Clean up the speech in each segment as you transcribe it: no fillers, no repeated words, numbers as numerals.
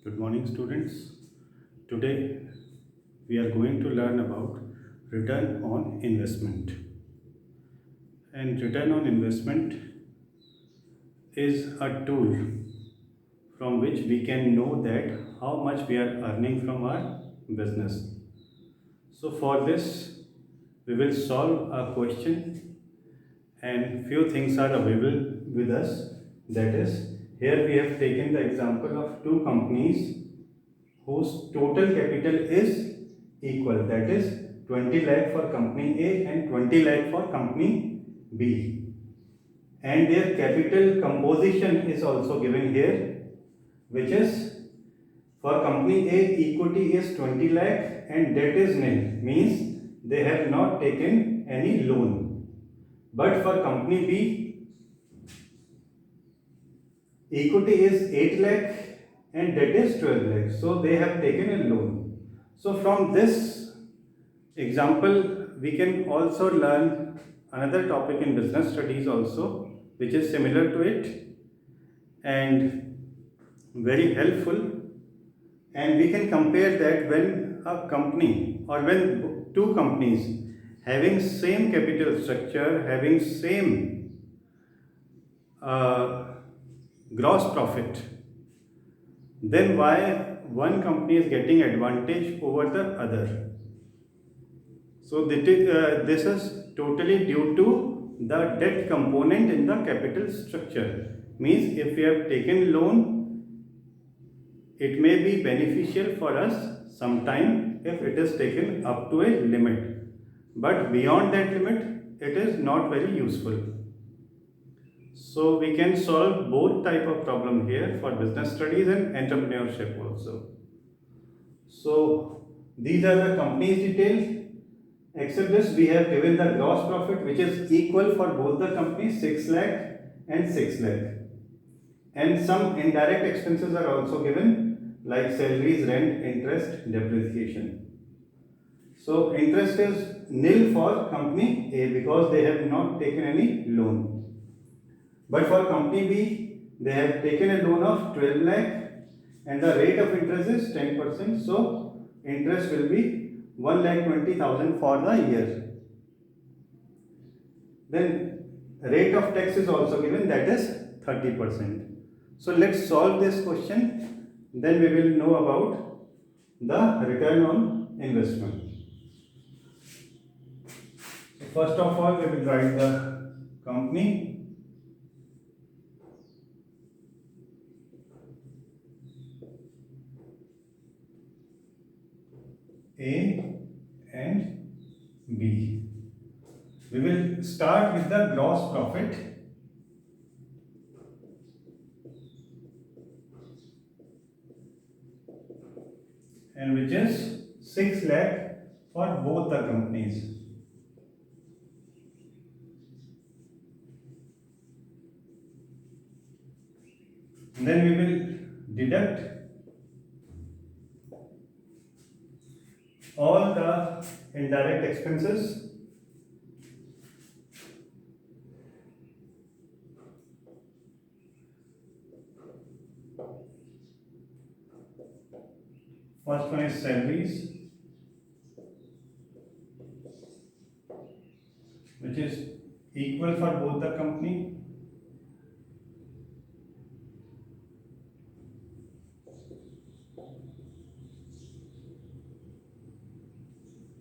Good morning, students. Today we are going to learn about return on investment. And return on investment is a tool from which we can know that how much we are earning from our business. So for this, we will solve a question and few things are available with us. That is, here we have taken the example of two companies whose total capital is equal, that is 20 lakh for company A and 20 lakh for company B, and their capital composition is also given here, which is for company A equity is 20 lakh and debt is nil, means they have not taken any loan. But for company B equity is 8 lakh and debt is 12 lakh, so they have taken a loan. So from this example we can also learn another topic in business studies also, which is similar to it and very helpful, and we can compare that when a company or when two companies having same capital structure, having same uh, gross profit, then why one company is getting advantage over the other? So this is totally due to the debt component in the capital structure. Means if we have taken loan, it may be beneficial for us sometime if it is taken up to a limit. But beyond that limit, it is not very useful. So we can solve both type of problem here for business studies and entrepreneurship also. So these are the company's details. Except this, we have given the gross profit which is equal for both the companies, 6 lakh and 6 lakh. And some indirect expenses are also given like salaries, rent, interest, depreciation. So interest is nil for company A because they have not taken any loan. But for company B, they have taken a loan of 12 lakh and the rate of interest is 10%. So interest will be 1,20,000 for the year. Then rate of tax is also given, that is 30%. So let's solve this question, then we will know about the return on investment. So first of all, we will write the company A and B. We will start with the gross profit, and which is 6 lakh for both the companies. And then we will deduct all the indirect expenses. First one is salaries, which is equal for both the company.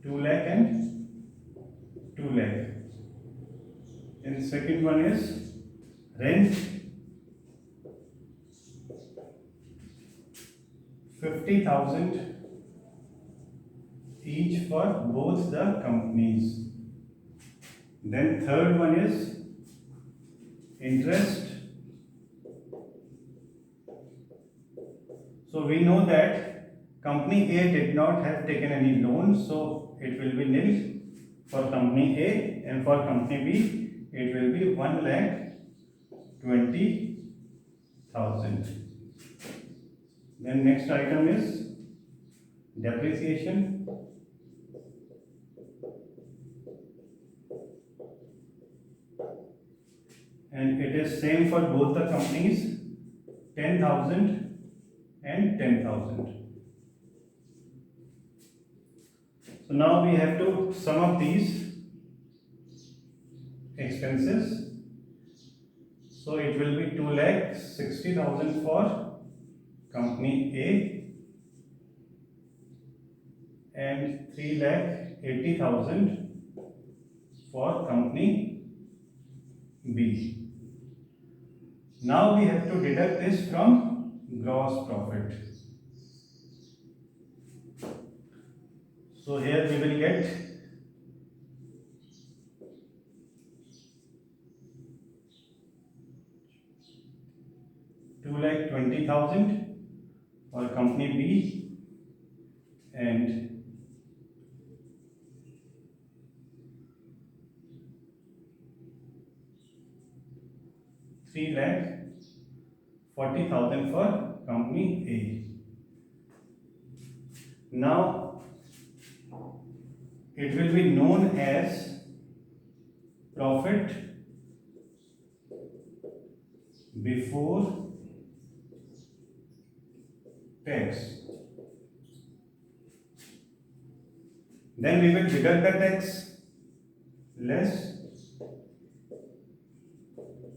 Two lakh and 2 lakh. And second one is rent, 50,000 each for both the companies. Then third one is interest. So we know that company A did not have taken any loan, so it will be nil for company A, and for company B it will be 1,20,000. Then next item is depreciation. And it is same for both the companies, 10,000 and 10,000. So now we have to sum up these expenses. So it will be 2,60,000 for company A and 3,80,000 for company B. Now we have to deduct this from gross profit. So here we will get 2,20,000 for company B and 3,40,000 for company A. Now it will be known as profit before tax. Then we will deduct the tax, less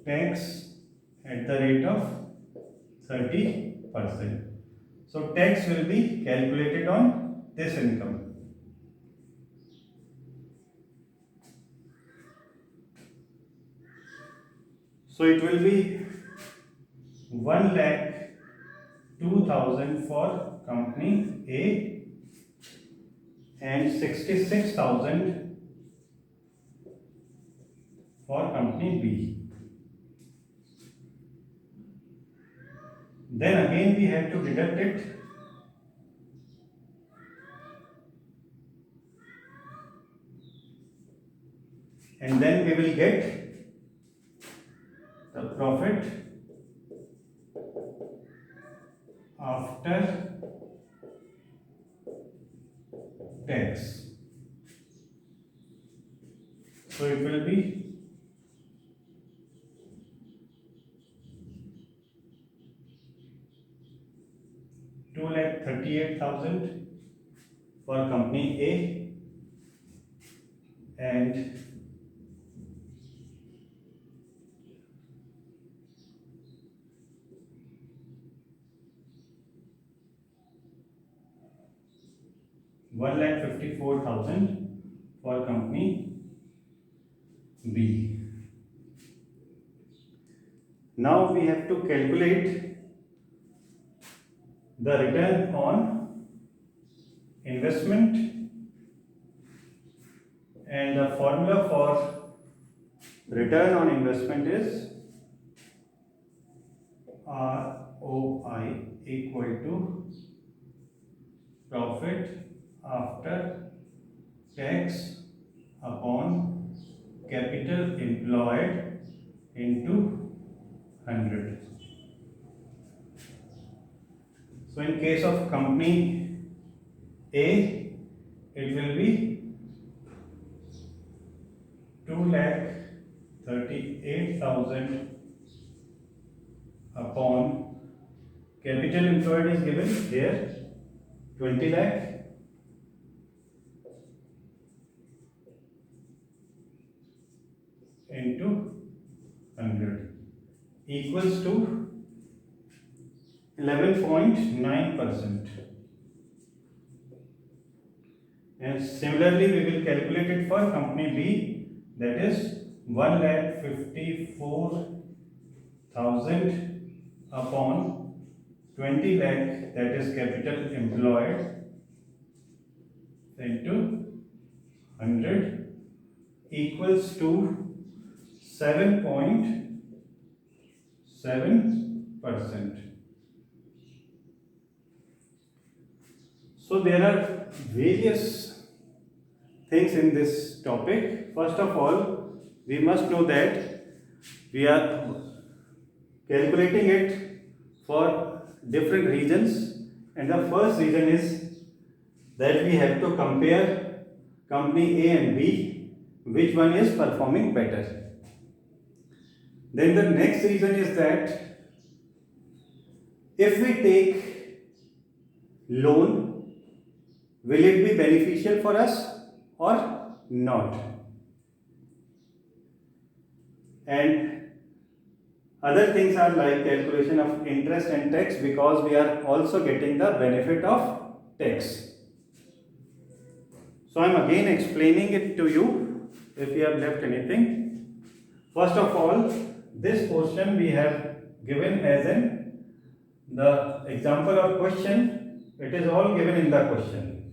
tax at the rate of 30%. So tax will be calculated on this income. So it will be 1,02,000 for company A and 66,000 for company B. Then again we have to deduct it and then we will get the profit after tax. So it will be 2,38,000 for company A and 1,54,000 for company B. Now we have to calculate the return on investment, and the formula for return on investment is ROI equal to profit after tax upon capital employed into 100. So in case of company A, it will be 2,38,000 upon capital employed is given here 20 lakh into 100 equals to 11.9%. And similarly we will calculate it for company B, that is 1,54,000 upon 20 lakh, that is capital employed, into 100 equals to 7.7%. So there are various things in this topic. First of all, we must know that we are calculating it for different regions, and the first reason is that we have to compare company A and B, which one is performing better. Then the next reason is that if we take loan, will it be beneficial for us or not? And other things are like calculation of interest and tax, because we are also getting the benefit of tax. So I am again explaining it to you if you have left anything. First of all, this portion we have given as in the example of question. It is all given in the question.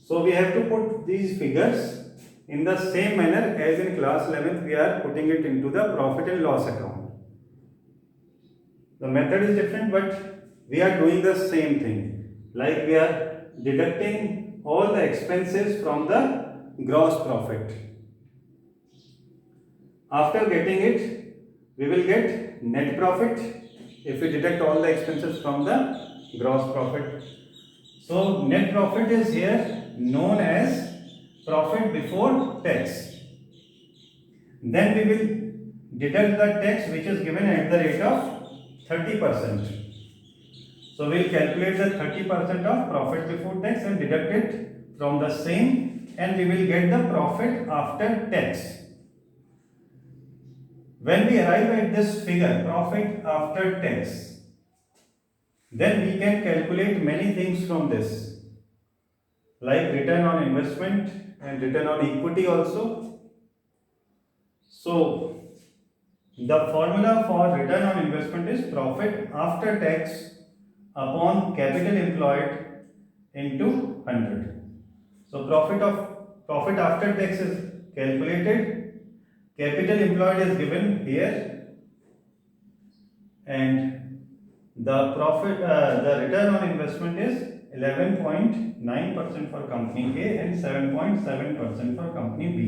So we have to put these figures in the same manner as in class 11th we are putting it into the profit and loss account. The method is different, but we are doing the same thing. Like we are deducting all the expenses from the gross profit. After getting it, we will get net profit if we deduct all the expenses from the gross profit. So net profit is here known as profit before tax. Then we will deduct the tax which is given at the rate of 30%. So we will calculate the 30% of profit before tax and deduct it from the same, and we will get the profit after tax. When we arrive at this figure, profit after tax, then we can calculate many things from this, like return on investment and return on equity also. So the formula for return on investment is profit after tax upon capital employed into 100. So profit after tax is calculated. Capital employed is given here, and the return on investment is 11.9% for company A and 7.7% for company B.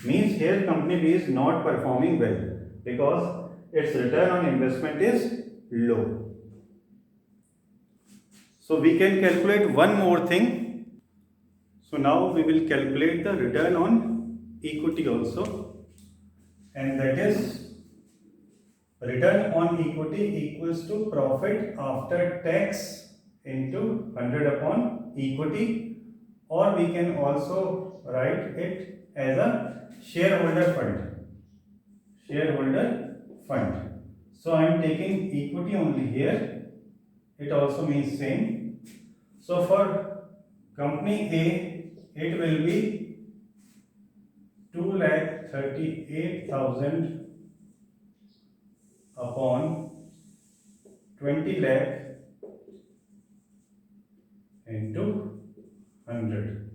Means here company B is not performing well because its return on investment is low. So we can calculate one more thing. So now we will calculate the return on equity also. And that is return on equity equals to profit after tax into 100 upon equity, or we can also write it as a shareholder fund. Shareholder fund. So I am taking equity only here. It also means same. So for company A, it will be 2,38,000 upon 20 lakh into 100.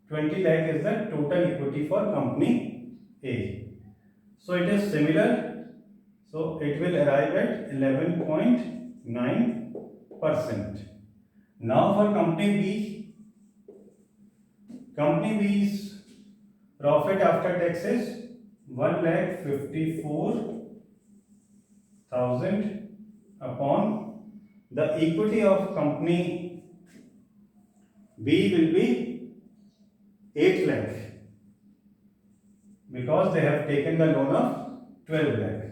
20 lakh is the total equity for company A. So it is similar. So it will arrive at 11.9%. Now for company B, company B's profit after tax is 1,54,000 upon the equity of company B will be 8 lakh because they have taken the loan of 12 lakh.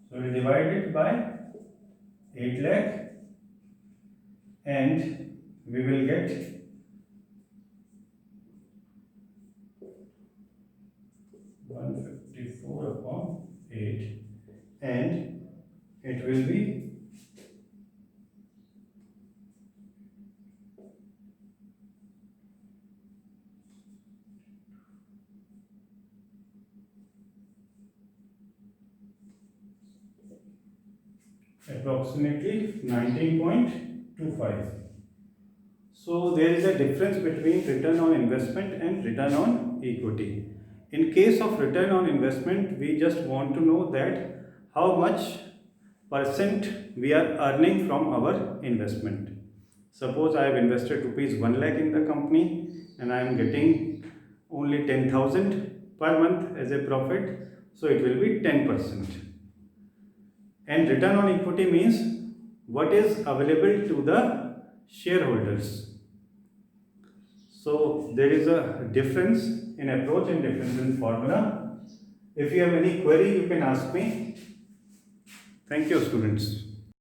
So we divide it by 8 lakh and we will get 154 upon 8, and it will be approximately 19.25. So there is a difference between return on investment and return on equity. In case of return on investment, we just want to know that how much percent we are earning from our investment. Suppose I have invested rupees 1 lakh in the company and I am getting only 10,000 per month as a profit, so it will be 10%. And return on equity means what is available to the shareholders. So there is a difference in approach and difference in formula. If you have any query, you can ask me. Thank you, students.